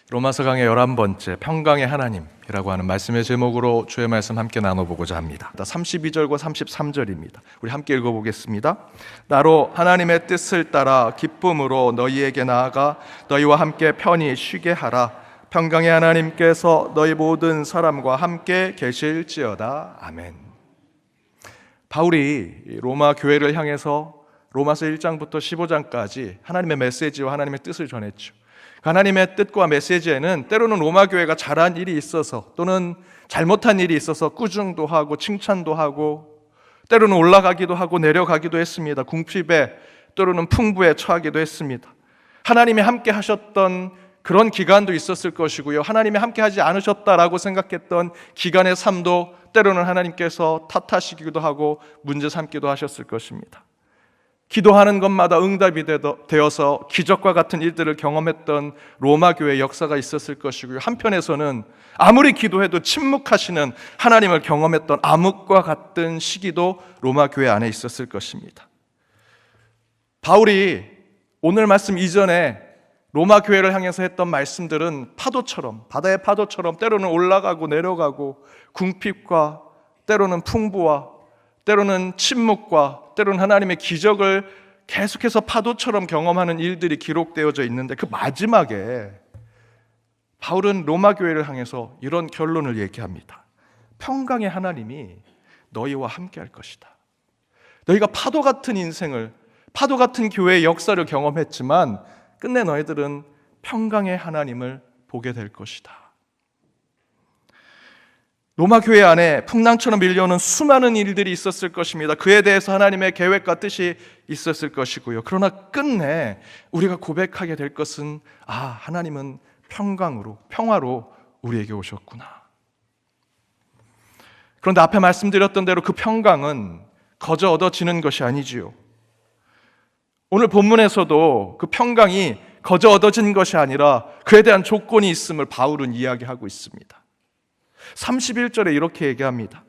로마서 강의 11번째 평강의 하나님이라고 하는 말씀의 제목으로 주의 말씀 함께 나눠보고자 합니다. 32절과 33절입니다. 우리 함께 읽어보겠습니다. 나로 하나님의 뜻을 따라 기쁨으로 너희에게 나아가 너희와 함께 편히 쉬게 하라. 평강의 하나님께서 너희 모든 사람과 함께 계실지어다. 아멘. 바울이 로마 교회를 향해서 로마서 1장부터 15장까지 하나님의 메시지와 하나님의 뜻을 전했죠. 하나님의 뜻과 메시지에는 때로는 로마 교회가 잘한 일이 있어서 또는 잘못한 일이 있어서 꾸중도 하고 칭찬도 하고 때로는 올라가기도 하고 내려가기도 했습니다. 궁핍에 때로는 풍부에 처하기도 했습니다. 하나님이 함께 하셨던 그런 기간도 있었을 것이고요, 하나님이 함께 하지 않으셨다라고 생각했던 기간의 삶도 때로는 하나님께서 탓하시기도 하고 문제 삼기도 하셨을 것입니다. 기도하는 것마다 응답이 되어서 기적과 같은 일들을 경험했던 로마 교회의 역사가 있었을 것이고요, 한편에서는 아무리 기도해도 침묵하시는 하나님을 경험했던 암흑과 같은 시기도 로마 교회 안에 있었을 것입니다. 바울이 오늘 말씀 이전에 로마 교회를 향해서 했던 말씀들은 파도처럼, 바다의 파도처럼 때로는 올라가고 내려가고 궁핍과 때로는 풍부와 때로는 침묵과 때로는 하나님의 기적을 계속해서 파도처럼 경험하는 일들이 기록되어져 있는데, 그 마지막에 바울은 로마 교회를 향해서 이런 결론을 얘기합니다. 평강의 하나님이 너희와 함께 할 것이다. 너희가 파도 같은 인생을, 파도 같은 교회의 역사를 경험했지만 끝내 너희들은 평강의 하나님을 보게 될 것이다. 로마 교회 안에 풍랑처럼 밀려오는 수많은 일들이 있었을 것입니다. 그에 대해서 하나님의 계획과 뜻이 있었을 것이고요. 그러나 끝내 우리가 고백하게 될 것은, 하나님은 평화로 우리에게 오셨구나. 그런데 앞에 말씀드렸던 대로 그 평강은 거저 얻어지는 것이 아니지요. 오늘 본문에서도 그 평강이 거저 얻어진 것이 아니라 그에 대한 조건이 있음을 바울은 이야기하고 있습니다. 31절에 이렇게 얘기합니다.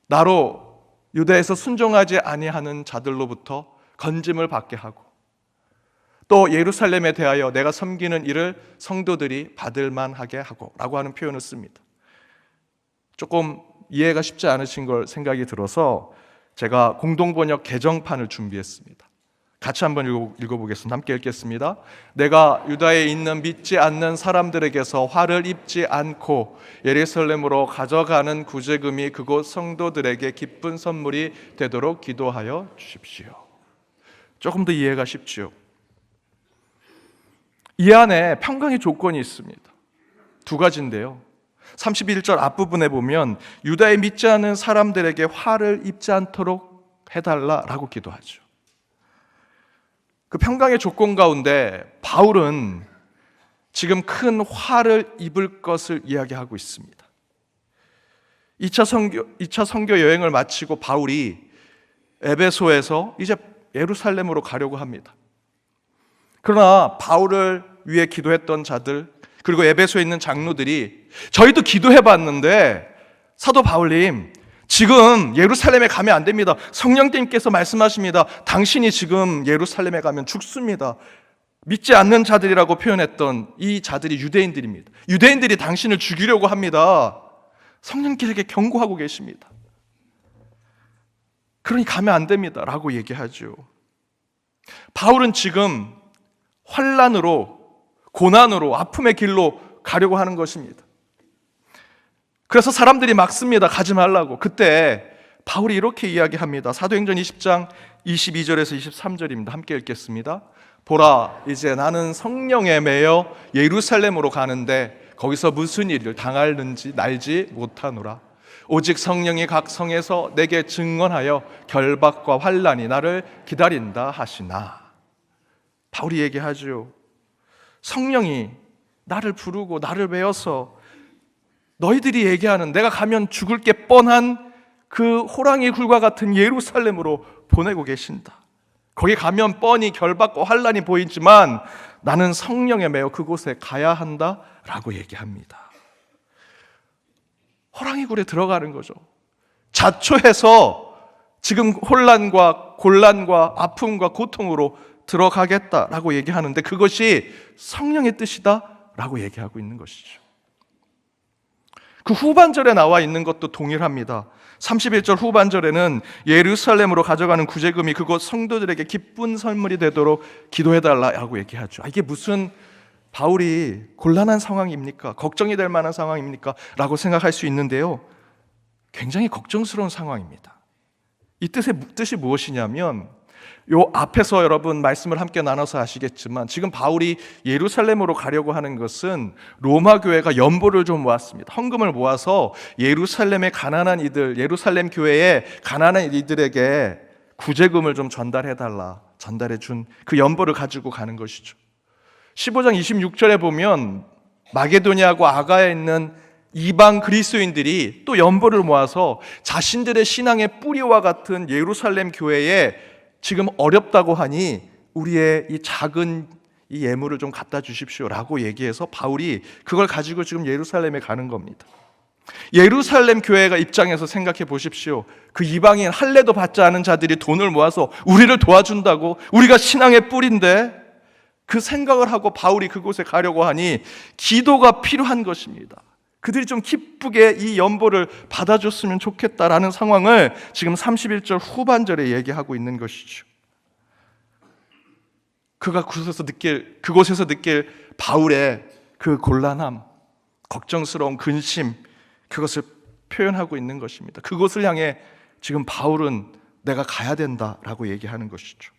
나로 유다에서 순종하지 아니하는 자들로부터 건짐을 받게 하고 또 예루살렘에 대하여 내가 섬기는 일을 성도들이 받을 만하게 하고 라고 하는 표현을 씁니다. 조금 이해가 쉽지 않으신 걸 생각이 들어서 제가 공동번역 개정판을 준비했습니다. 같이 한번 읽어보겠습니다. 함께 읽겠습니다. 내가 유다에 있는 믿지 않는 사람들에게서 화를 입지 않고 예루살렘으로 가져가는 구제금이 그곳 성도들에게 기쁜 선물이 되도록 기도하여 주십시오. 조금 더 이해가 쉽지요. 이 안에 평강의 조건이 있습니다. 두 가지인데요, 31절 앞부분에 보면 유다에 믿지 않는 사람들에게 화를 입지 않도록 해달라라고 기도하죠. 그 평강의 조건 가운데 바울은 지금 큰 화를 입을 것을 이야기하고 있습니다. 2차 선교 여행을 마치고 바울이 에베소에서 이제 예루살렘으로 가려고 합니다. 그러나 바울을 위해 기도했던 자들, 그리고 에베소에 있는 장로들이 저희도 기도해봤는데 사도 바울님, 지금 예루살렘에 가면 안 됩니다. 성령님께서 말씀하십니다. 당신이 지금 예루살렘에 가면 죽습니다. 믿지 않는 자들이라고 표현했던 이 자들이 유대인들입니다. 유대인들이 당신을 죽이려고 합니다. 성령님께 경고하고 계십니다. 그러니 가면 안 됩니다 라고 얘기하죠. 바울은 지금 환난으로, 고난으로, 아픔의 길로 가려고 하는 것입니다. 그래서 사람들이 막습니다. 가지 말라고. 그때 바울이 이렇게 이야기합니다. 사도행전 20장 22절에서 23절입니다. 함께 읽겠습니다. 보라, 이제 나는 성령에 매여 예루살렘으로 가는데 거기서 무슨 일을 당할는지 알지 못하노라. 오직 성령이 각 성에서 내게 증언하여 결박과 환난이 나를 기다린다 하시나. 바울이 얘기하죠. 성령이 나를 부르고 나를 외워서 너희들이 얘기하는 내가 가면 죽을 게 뻔한 그 호랑이 굴과 같은 예루살렘으로 보내고 계신다. 거기 가면 뻔히 결박과 환난이 보이지만 나는 성령에 매여 그곳에 가야 한다라고 얘기합니다. 호랑이 굴에 들어가는 거죠. 자초해서 지금 혼란과 곤란과 아픔과 고통으로 들어가겠다라고 얘기하는데 그것이 성령의 뜻이다 라고 얘기하고 있는 것이죠. 그 후반절에 나와 있는 것도 동일합니다. 31절 후반절에는 예루살렘으로 가져가는 구제금이 그곳 성도들에게 기쁜 선물이 되도록 기도해달라고 얘기하죠. 이게 무슨 바울이 곤란한 상황입니까? 걱정이 될 만한 상황입니까? 라고 생각할 수 있는데요, 굉장히 걱정스러운 상황입니다. 이 뜻이 무엇이냐면, 요 앞에서 여러분 말씀을 함께 나눠서 아시겠지만 지금 바울이 예루살렘으로 가려고 하는 것은 로마 교회가 연보를 좀 모았습니다. 헌금을 모아서 예루살렘의 가난한 이들, 예루살렘 교회의 가난한 이들에게 구제금을 좀 전달해 준 그 연보를 가지고 가는 것이죠. 15장 26절에 보면 마게도니아하고 아가야에 있는 이방 그리스도인들이 또 연보를 모아서 자신들의 신앙의 뿌리와 같은 예루살렘 교회에 지금 어렵다고 하니 우리의 이 작은 이 예물을 좀 갖다 주십시오라고 얘기해서 바울이 그걸 가지고 지금 예루살렘에 가는 겁니다. 예루살렘 교회가 입장에서 생각해 보십시오. 그 이방인 할례도 받지 않은 자들이 돈을 모아서 우리를 도와준다고, 우리가 신앙의 뿌리인데, 그 생각을 하고 바울이 그곳에 가려고 하니 기도가 필요한 것입니다. 그들이 좀 기쁘게 이 연보를 받아줬으면 좋겠다라는 상황을 지금 31절 후반절에 얘기하고 있는 것이죠. 그가 그곳에서 느낄 바울의 그 곤란함, 걱정스러운 근심, 그것을 표현하고 있는 것입니다. 그곳을 향해 지금 바울은 내가 가야 된다라고 얘기하는 것이죠.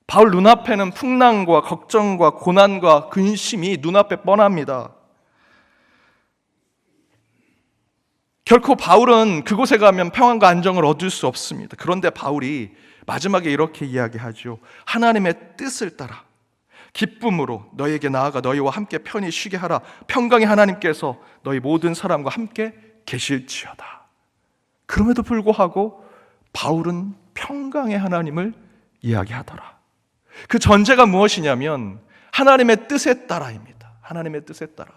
바울 눈앞에는 풍랑과 걱정과 고난과 근심이 눈앞에 뻔합니다. 결코 바울은 그곳에 가면 평안과 안정을 얻을 수 없습니다. 그런데 바울이 마지막에 이렇게 이야기하죠. 하나님의 뜻을 따라 기쁨으로 너희에게 나아가 너희와 함께 편히 쉬게 하라. 평강의 하나님께서 너희 모든 사람과 함께 계실지어다. 그럼에도 불구하고 바울은 평강의 하나님을 이야기하더라. 그 전제가 무엇이냐면 하나님의 뜻에 따라입니다. 하나님의 뜻에 따라.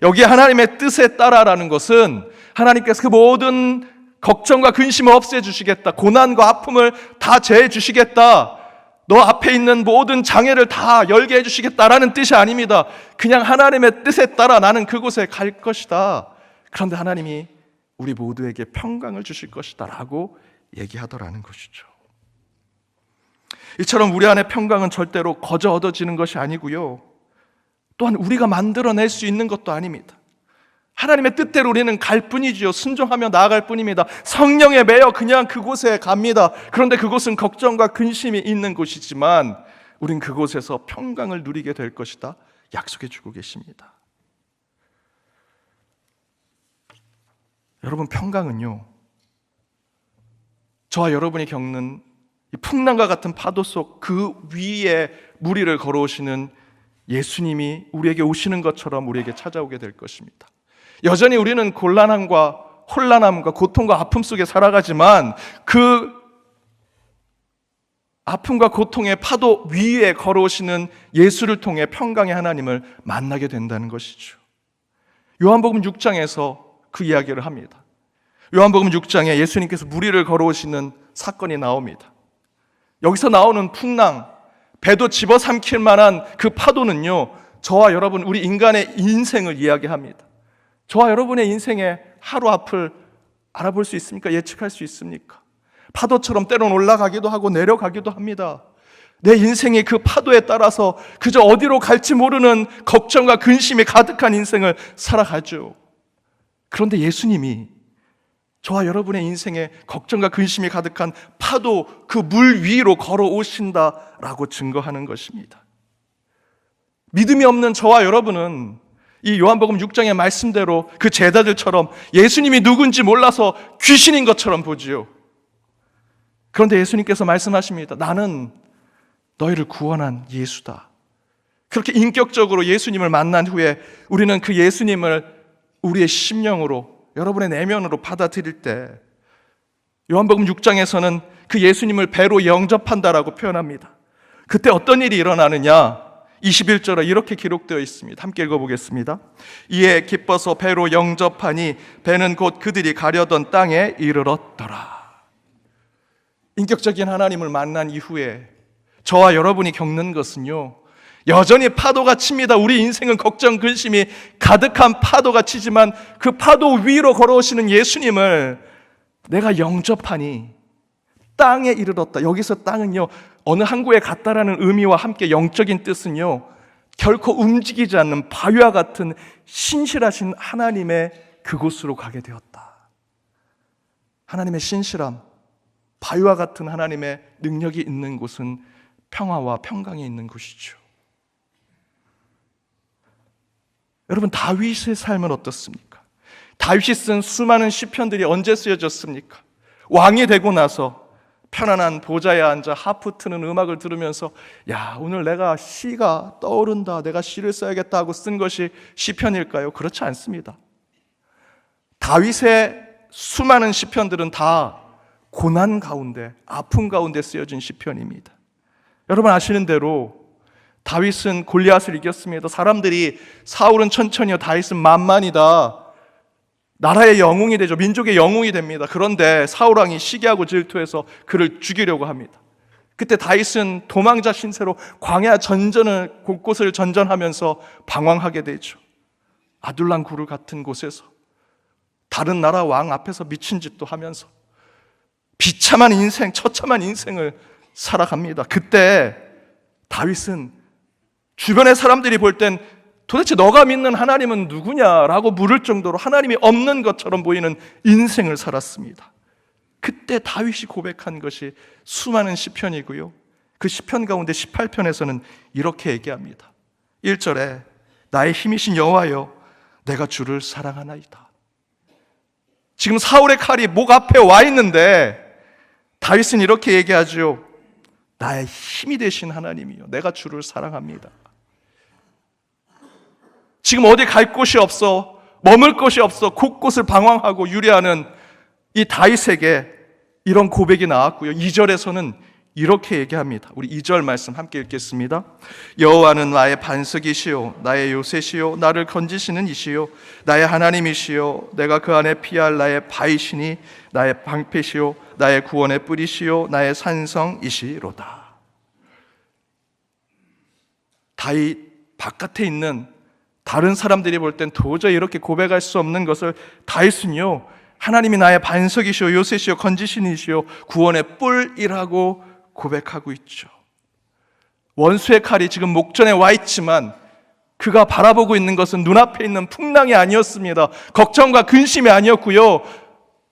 여기 하나님의 뜻에 따라라는 것은 하나님께서 그 모든 걱정과 근심을 없애주시겠다, 고난과 아픔을 다 제해주시겠다, 너 앞에 있는 모든 장애를 다 열게 해주시겠다라는 뜻이 아닙니다. 그냥 하나님의 뜻에 따라 나는 그곳에 갈 것이다. 그런데 하나님이 우리 모두에게 평강을 주실 것이다 라고 얘기하더라는 것이죠. 이처럼 우리 안에 평강은 절대로 거저 얻어지는 것이 아니고요, 또한 우리가 만들어낼 수 있는 것도 아닙니다. 하나님의 뜻대로 우리는 갈 뿐이지요. 순종하며 나아갈 뿐입니다. 성령에 매여 그냥 그곳에 갑니다. 그런데 그곳은 걱정과 근심이 있는 곳이지만 우린 그곳에서 평강을 누리게 될 것이다 약속해 주고 계십니다. 여러분, 평강은요, 저와 여러분이 겪는 이 풍랑과 같은 파도 속 그 위에 무리를 걸어오시는 예수님이 우리에게 오시는 것처럼 우리에게 찾아오게 될 것입니다. 여전히 우리는 곤란함과 혼란함과 고통과 아픔 속에 살아가지만 그 아픔과 고통의 파도 위에 걸어오시는 예수를 통해 평강의 하나님을 만나게 된다는 것이죠. 요한복음 6장에서 그 이야기를 합니다. 요한복음 6장에 예수님께서 무리를 걸어오시는 사건이 나옵니다. 여기서 나오는 풍랑, 배도 집어삼킬 만한 그 파도는요, 저와 여러분, 우리 인간의 인생을 이야기합니다. 저와 여러분의 인생의 하루 앞을 알아볼 수 있습니까? 예측할 수 있습니까? 파도처럼 때론 올라가기도 하고 내려가기도 합니다. 내 인생의 그 파도에 따라서 그저 어디로 갈지 모르는 걱정과 근심이 가득한 인생을 살아가죠. 그런데 예수님이 저와 여러분의 인생에 걱정과 근심이 가득한 파도 그 물 위로 걸어오신다라고 증거하는 것입니다. 믿음이 없는 저와 여러분은 이 요한복음 6장의 말씀대로 그 제자들처럼 예수님이 누군지 몰라서 귀신인 것처럼 보지요. 그런데 예수님께서 말씀하십니다. 나는 너희를 구원한 예수다. 그렇게 인격적으로 예수님을 만난 후에 우리는 그 예수님을 우리의 심령으로, 여러분의 내면으로 받아들일 때 요한복음 6장에서는 그 예수님을 배로 영접한다라고 표현합니다. 그때 어떤 일이 일어나느냐? 21절에 이렇게 기록되어 있습니다. 함께 읽어보겠습니다. 이에 기뻐서 배로 영접하니 배는 곧 그들이 가려던 땅에 이르렀더라. 인격적인 하나님을 만난 이후에 저와 여러분이 겪는 것은요, 여전히 파도가 칩니다. 우리 인생은 걱정, 근심이 가득한 파도가 치지만 그 파도 위로 걸어오시는 예수님을 내가 영접하니 땅에 이르렀다. 여기서 땅은요, 어느 항구에 갔다라는 의미와 함께 영적인 뜻은요, 결코 움직이지 않는 바위와 같은 신실하신 하나님의 그곳으로 가게 되었다. 하나님의 신실함, 바위와 같은 하나님의 능력이 있는 곳은 평화와 평강이 있는 곳이죠. 여러분, 다윗의 삶은 어떻습니까? 다윗이 쓴 수많은 시편들이 언제 쓰여졌습니까? 왕이 되고 나서 편안한 보좌에 앉아 하프 트는 음악을 들으면서 야, 오늘 내가 시가 떠오른다, 내가 시를 써야겠다 하고 쓴 것이 시편일까요? 그렇지 않습니다. 다윗의 수많은 시편들은 다 고난 가운데, 아픔 가운데 쓰여진 시편입니다. 여러분 아시는 대로 다윗은 골리앗을 이겼습니다. 사람들이 사울은 천천히요, 다윗은 만만이다, 나라의 영웅이 되죠. 민족의 영웅이 됩니다. 그런데 사울 왕이 시기하고 질투해서 그를 죽이려고 합니다. 그때 다윗은 도망자 신세로 광야 전전을 곳곳을 전전하면서 방황하게 되죠. 아둘람 굴 같은 곳에서 다른 나라 왕 앞에서 미친 짓도 하면서 비참한 인생, 처참한 인생을 살아갑니다. 그때 다윗은 주변의 사람들이 볼 땐 도대체 너가 믿는 하나님은 누구냐라고 물을 정도로 하나님이 없는 것처럼 보이는 인생을 살았습니다. 그때 다윗이 고백한 것이 수많은 시편이고요, 그 시편 가운데 18편에서는 이렇게 얘기합니다. 1절에 나의 힘이신 여호와여, 내가 주를 사랑하나이다. 지금 사울의 칼이 목 앞에 와 있는데 다윗은 이렇게 얘기하죠. 나의 힘이 되신 하나님이요, 내가 주를 사랑합니다. 지금 어디 갈 곳이 없어, 머물 곳이 없어 곳곳을 방황하고 유리하는 이 다윗에게 이런 고백이 나왔고요. 2절에서는 이렇게 얘기합니다. 우리 2절 말씀 함께 읽겠습니다. 여호와는 나의 반석이시요 나의 요새시요 나를 건지시는 이시요 나의 하나님이시요 내가 그 안에 피할 나의 바위시니 나의 방패시요 나의 구원의 뿌리시요 나의 산성이시로다. 다윗 바깥에 있는 다른 사람들이 볼 땐 도저히 이렇게 고백할 수 없는 것을 다윗은요, 하나님이 나의 반석이시오 요새시오 건지신이시오 구원의 뿔이라고 고백하고 있죠. 원수의 칼이 지금 목전에 와 있지만 그가 바라보고 있는 것은 눈앞에 있는 풍랑이 아니었습니다. 걱정과 근심이 아니었고요,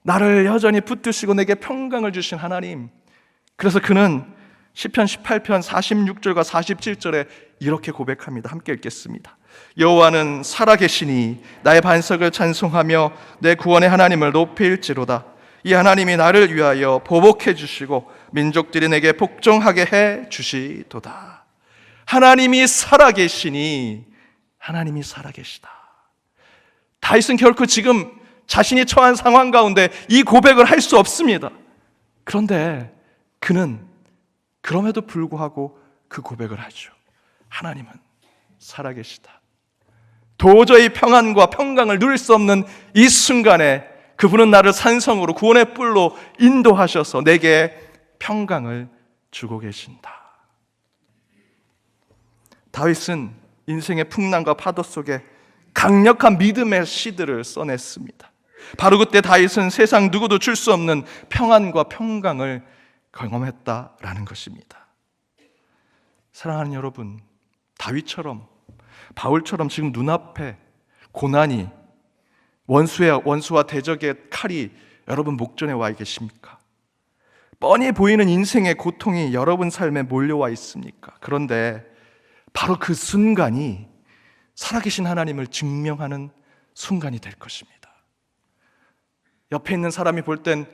나를 여전히 붙드시고 내게 평강을 주신 하나님. 그래서 그는 시편 18편 46절과 47절에 이렇게 고백합니다. 함께 읽겠습니다. 여호와는 살아계시니 나의 반석을 찬송하며 내 구원의 하나님을 높일지로다. 이 하나님이 나를 위하여 보복해 주시고 민족들이 내게 복종하게 해 주시도다. 하나님이 살아계시니, 하나님이 살아계시다. 다윗은 결코 지금 자신이 처한 상황 가운데 이 고백을 할 수 없습니다. 그런데 그는 그럼에도 불구하고 그 고백을 하죠. 하나님은 살아계시다. 도저히 평안과 평강을 누릴 수 없는 이 순간에 그분은 나를 산성으로 구원의 뿔로 인도하셔서 내게 평강을 주고 계신다. 다윗은 인생의 풍랑과 파도 속에 강력한 믿음의 시들을 써냈습니다. 바로 그때 다윗은 세상 누구도 줄 수 없는 평안과 평강을 경험했다라는 것입니다. 사랑하는 여러분, 다윗처럼, 바울처럼 지금 눈앞에 고난이, 원수와 대적의 칼이 여러분 목전에 와 계십니까? 뻔히 보이는 인생의 고통이 여러분 삶에 몰려와 있습니까? 그런데 바로 그 순간이 살아계신 하나님을 증명하는 순간이 될 것입니다. 옆에 있는 사람이 볼 땐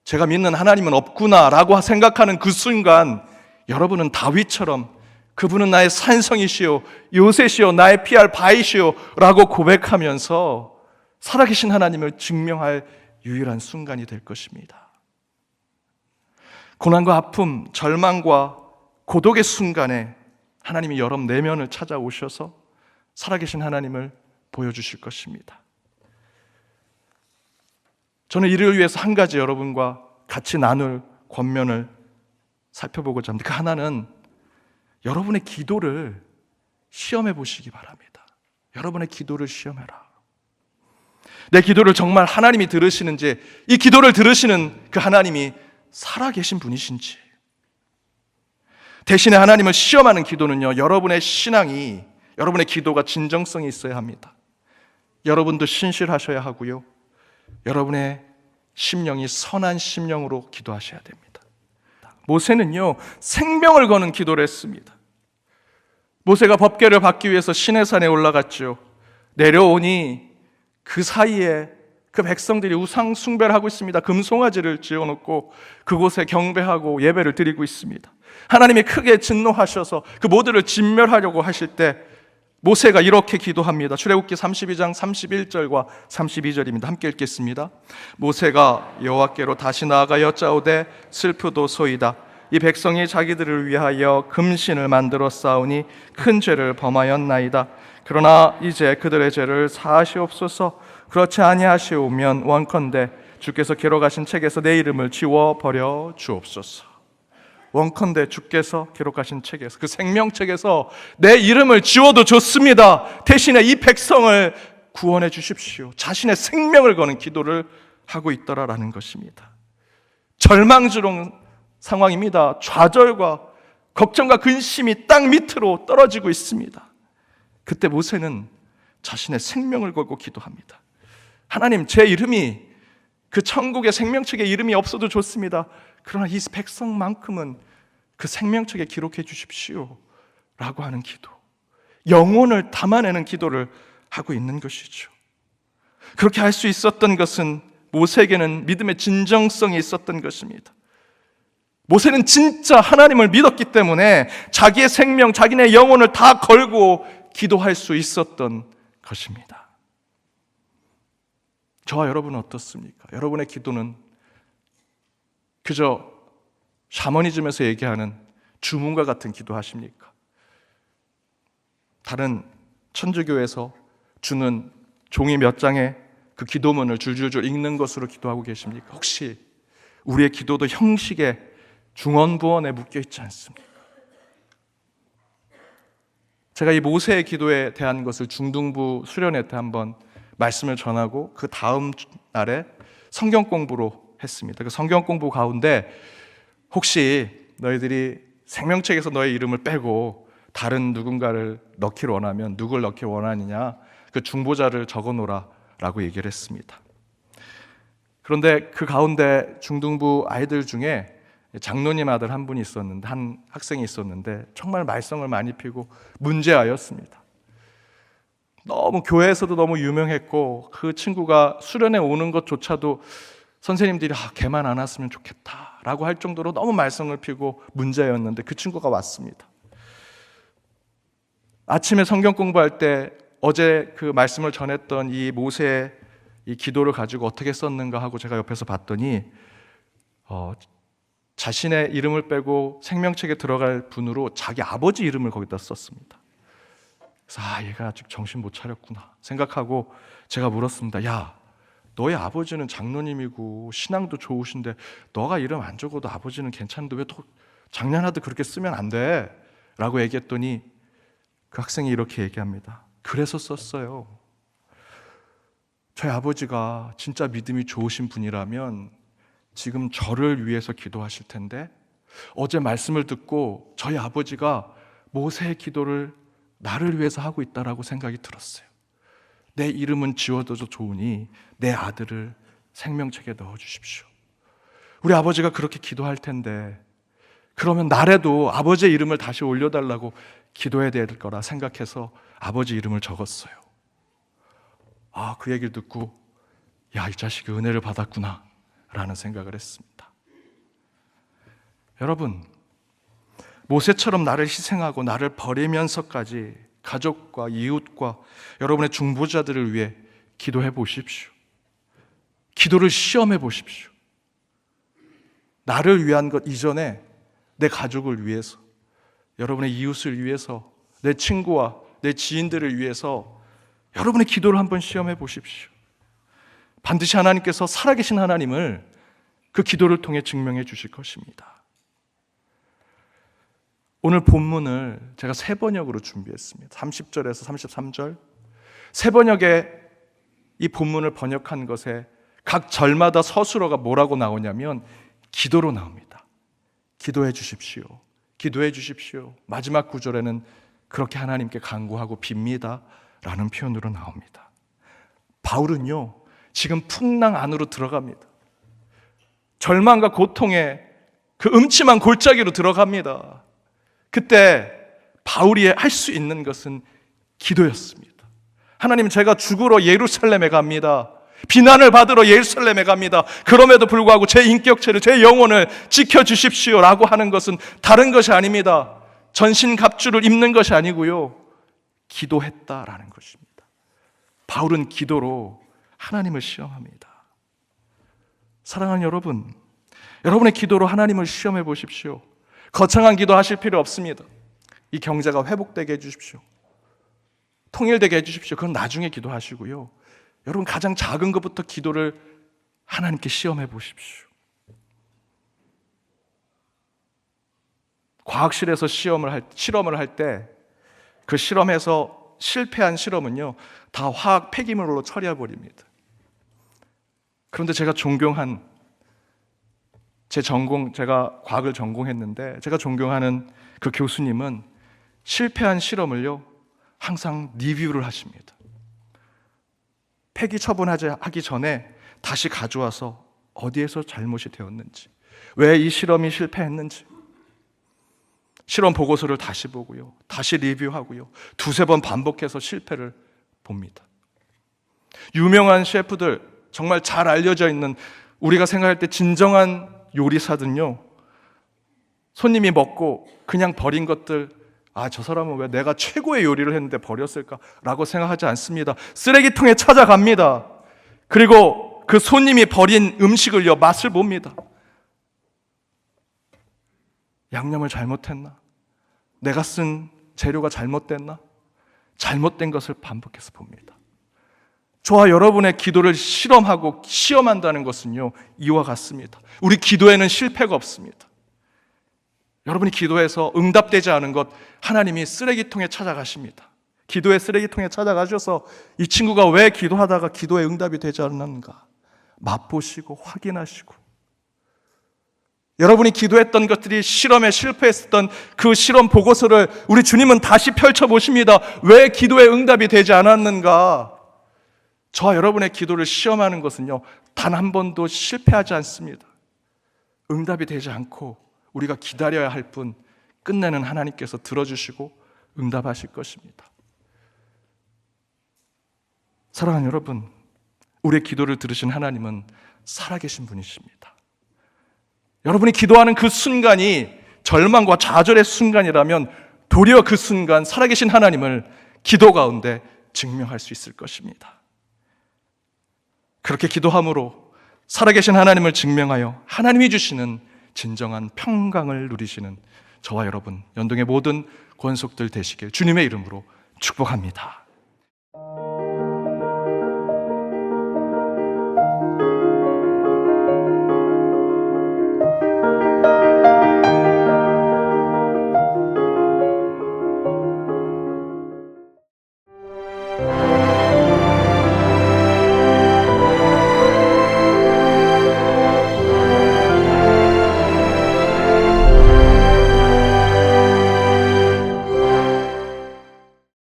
제가 믿는 하나님은 없구나라고 생각하는 그 순간, 여러분은 다윗처럼 그분은 나의 산성이시오 요새시오 나의 피할 바위시오 라고 고백하면서 살아계신 하나님을 증명할 유일한 순간이 될 것입니다. 고난과 아픔, 절망과 고독의 순간에 하나님이 여러분 내면을 찾아오셔서 살아계신 하나님을 보여주실 것입니다. 저는 이를 위해서 한 가지 여러분과 같이 나눌 권면을 살펴보고자 합니다. 그 하나는 여러분의 기도를 시험해 보시기 바랍니다. 여러분의 기도를 시험해라. 내 기도를 정말 하나님이 들으시는지, 이 기도를 들으시는 그 하나님이 살아계신 분이신지. 대신에 하나님을 시험하는 기도는요, 여러분의 신앙이, 여러분의 기도가 진정성이 있어야 합니다. 여러분도 신실하셔야 하고요, 여러분의 심령이 선한 심령으로 기도하셔야 됩니다. 모세는요, 생명을 거는 기도를 했습니다. 모세가 법궤를 받기 위해서 시내산에 올라갔죠. 내려오니 그 사이에 그 백성들이 우상 숭배를 하고 있습니다. 금송아지를 지어놓고 그곳에 경배하고 예배를 드리고 있습니다. 하나님이 크게 진노하셔서 그 모두를 진멸하려고 하실 때 모세가 이렇게 기도합니다. 출애굽기 32장 31절과 32절입니다. 함께 읽겠습니다. 모세가 여호와께로 다시 나아가 여짜오되 슬프도소이다. 이 백성이 자기들을 위하여 금신을 만들어 쌓으니 큰 죄를 범하였나이다. 그러나 이제 그들의 죄를 사하시옵소서. 그렇지 아니하시오면 원컨대 주께서 기록하신 책에서 내 이름을 지워버려 주옵소서. 원컨대 주께서 기록하신 책에서, 그 생명책에서 내 이름을 지워도 좋습니다. 대신에 이 백성을 구원해 주십시오. 자신의 생명을 거는 기도를 하고 있더라라는 것입니다. 절망스러운 상황입니다. 좌절과 걱정과 근심이 땅 밑으로 떨어지고 있습니다. 그때 모세는 자신의 생명을 걸고 기도합니다. 하나님, 제 이름이 그 천국의 생명책에 이름이 없어도 좋습니다. 그러나 이 백성만큼은 그 생명책에 기록해 주십시오 라고 하는 기도, 영혼을 담아내는 기도를 하고 있는 것이죠. 그렇게 할 수 있었던 것은 모세에게는 믿음의 진정성이 있었던 것입니다. 모세는 진짜 하나님을 믿었기 때문에 자기의 생명, 자기네 영혼을 다 걸고 기도할 수 있었던 것입니다. 저와 여러분은 어떻습니까? 여러분의 기도는 그저 샤머니즘에서 얘기하는 주문과 같은 기도 하십니까? 다른 천주교에서 주는 종이 몇 장의 그 기도문을 줄줄줄 읽는 것으로 기도하고 계십니까? 혹시 우리의 기도도 형식의 중언부언에 묶여 있지 않습니까? 제가 이 모세의 기도에 대한 것을 중등부 수련회 때 한번 말씀을 전하고 그 다음 날에 성경 공부로 했습니다. 그 성경 공부 가운데 혹시 너희들이 생명책에서 너의 이름을 빼고 다른 누군가를 넣기를 원하면 누굴 넣기 원하느냐, 그 중보자를 적어놓으라 라고 얘기를 했습니다. 그런데 그 가운데 중등부 아이들 중에 장로님 아들 한 분이 있었는데, 한 학생이 있었는데 정말 말썽을 많이 피고 문제아였습니다. 너무 교회에서도 너무 유명했고 그 친구가 수련회 오는 것조차도 선생님들이 걔만 안 왔으면 좋겠다라고 할 정도로 너무 말썽을 피고 문제였는데 그 친구가 왔습니다. 아침에 성경 공부할 때 어제 그 말씀을 전했던 이 모세의 이 기도를 가지고 어떻게 썼는가 하고 제가 옆에서 봤더니 자신의 이름을 빼고 생명책에 들어갈 분으로 자기 아버지 이름을 거기다 썼습니다. 그래서 얘가 아직 정신 못 차렸구나 생각하고 제가 물었습니다. 야, 너의 아버지는 장로님이고 신앙도 좋으신데 너가 이름 안 적어도 아버지는 괜찮은데 왜 또 장난하듯 그렇게 쓰면 안 돼? 라고 얘기했더니 그 학생이 이렇게 얘기합니다. 그래서 썼어요. 저희 아버지가 진짜 믿음이 좋으신 분이라면 지금 저를 위해서 기도하실 텐데 어제 말씀을 듣고 저희 아버지가 모세의 기도를 나를 위해서 하고 있다라고 생각이 들었어요. 내 이름은 지워둬도 좋으니 내 아들을 생명책에 넣어주십시오. 우리 아버지가 그렇게 기도할 텐데 그러면 날에도 아버지의 이름을 다시 올려달라고 기도해야 될 거라 생각해서 아버지 이름을 적었어요. 그 얘기를 듣고 이 자식이 은혜를 받았구나 라는 생각을 했습니다. 여러분, 모세처럼 나를 희생하고 나를 버리면서까지 가족과 이웃과 여러분의 중보자들을 위해 기도해 보십시오. 기도를 시험해 보십시오. 나를 위한 것 이전에 내 가족을 위해서, 여러분의 이웃을 위해서, 내 친구와 내 지인들을 위해서 여러분의 기도를 한번 시험해 보십시오. 반드시 하나님께서 살아계신 하나님을 그 기도를 통해 증명해 주실 것입니다. 오늘 본문을 제가 세 번역으로 준비했습니다. 30절에서 33절. 세 번역의 이 본문을 번역한 것에 각 절마다 서술어가 뭐라고 나오냐면 기도로 나옵니다. 기도해 주십시오. 기도해 주십시오. 마지막 구절에는 그렇게 하나님께 간구하고 빕니다 라는 표현으로 나옵니다. 바울은요, 지금 풍랑 안으로 들어갑니다. 절망과 고통의 그 음침한 골짜기로 들어갑니다. 그때 바울이 할 수 있는 것은 기도였습니다. 하나님, 제가 죽으러 예루살렘에 갑니다. 비난을 받으러 예루살렘에 갑니다. 그럼에도 불구하고 제 인격체를, 제 영혼을 지켜주십시오 라고 하는 것은 다른 것이 아닙니다. 전신갑주를 입는 것이 아니고요, 기도했다라는 것입니다. 바울은 기도로 하나님을 시험합니다. 사랑하는 여러분, 여러분의 기도로 하나님을 시험해 보십시오. 거창한 기도 하실 필요 없습니다. 이 경제가 회복되게 해주십시오. 통일되게 해주십시오. 그건 나중에 기도하시고요. 여러분, 가장 작은 것부터 기도를 하나님께 시험해 보십시오. 과학실에서 실험을 할 때 그 실험에서 실패한 실험은요, 다 화학 폐기물로 처리해 버립니다. 그런데 제가 존경한 제가 과학을 전공했는데 제가 존경하는 그 교수님은 실패한 실험을요, 항상 리뷰를 하십니다. 폐기 처분하기 전에 다시 가져와서 어디에서 잘못이 되었는지, 왜 이 실험이 실패했는지 실험 보고서를 다시 보고요, 다시 리뷰하고요, 두세 번 반복해서 실패를 봅니다. 유명한 셰프들, 정말 잘 알려져 있는, 우리가 생각할 때 진정한 요리사들은요, 손님이 먹고 그냥 버린 것들, 저 사람은 왜 내가 최고의 요리를 했는데 버렸을까? 라고 생각하지 않습니다. 쓰레기통에 찾아갑니다. 그리고 그 손님이 버린 음식을요, 맛을 봅니다. 양념을 잘못했나? 내가 쓴 재료가 잘못됐나? 잘못된 것을 반복해서 봅니다. 저와 여러분의 기도를 실험하고 시험한다는 것은요, 이와 같습니다. 우리 기도에는 실패가 없습니다. 여러분이 기도해서 응답되지 않은 것, 하나님이 쓰레기통에 찾아가십니다. 기도의 쓰레기통에 찾아가셔서 이 친구가 왜 기도하다가 기도에 응답이 되지 않았는가 맛보시고 확인하시고, 여러분이 기도했던 것들이 실험에 실패했었던 그 실험 보고서를 우리 주님은 다시 펼쳐보십니다. 왜 기도에 응답이 되지 않았는가? 저와 여러분의 기도를 시험하는 것은요, 단 한 번도 실패하지 않습니다. 응답이 되지 않고 우리가 기다려야 할 뿐, 끝내는 하나님께서 들어주시고 응답하실 것입니다. 사랑하는 여러분, 우리의 기도를 들으신 하나님은 살아계신 분이십니다. 여러분이 기도하는 그 순간이 절망과 좌절의 순간이라면 도리어 그 순간 살아계신 하나님을 기도 가운데 증명할 수 있을 것입니다. 그렇게 기도함으로 살아계신 하나님을 증명하여 하나님이 주시는 진정한 평강을 누리시는 저와 여러분, 연동의 모든 권속들 되시길 주님의 이름으로 축복합니다.